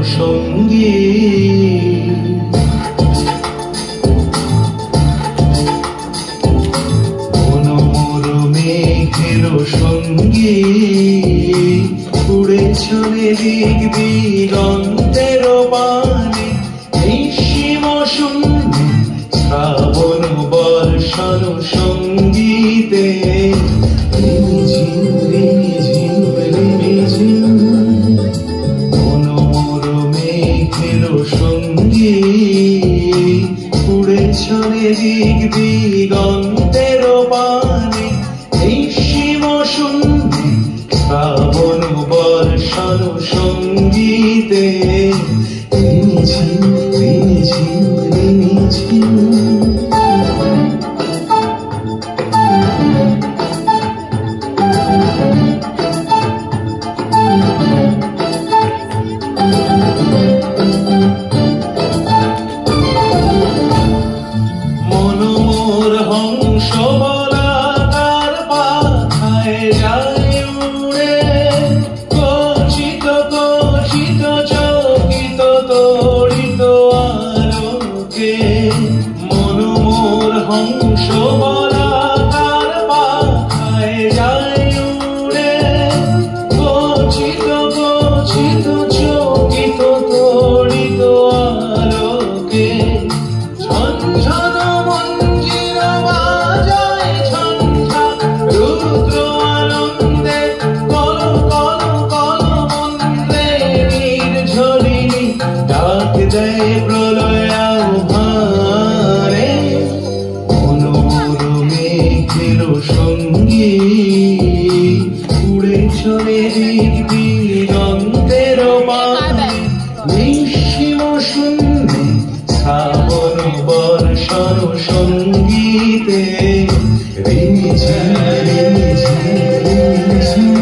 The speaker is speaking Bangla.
সঙ্গী মনোমর মেঘের সঙ্গী উড়ে চলে দিক দিগন্তের পানে নিঃসীম শূন্যে শ্রাবণ বর্ষণ সঙ্গীতে সঙ্গী উড়ে চলে দিক দিগন্তের পানে নিঃসীম শূন্যে শ্রাবণ বর্ষণ সঙ্গীতে মনোমর হংস বলাকার পাখায় যায় উড়ে কচিত কচিত চকিত তড়িত আলোকে মনোমর হংস বলাকার পাখায় যায় উড়ে কচিত কচিত চকিত তড়িত আলোকে ঝনঝন মঞ্জির বাজায় ঝঞ্ঝা রুদ্র আনন্দে কল কল কল মন্দে নির্ঝরিণী ডাক দেয় প্রলয় আহ্বানে মনোমর মেঘের সঙ্গী উড়ে চলে দিক দিগন্তের পানে নিঃসীম শূন্যে শ্রাবণ বর্ষণ সঙ্গীতে রিমিঝিম রিমিঝিম রিমিঝিম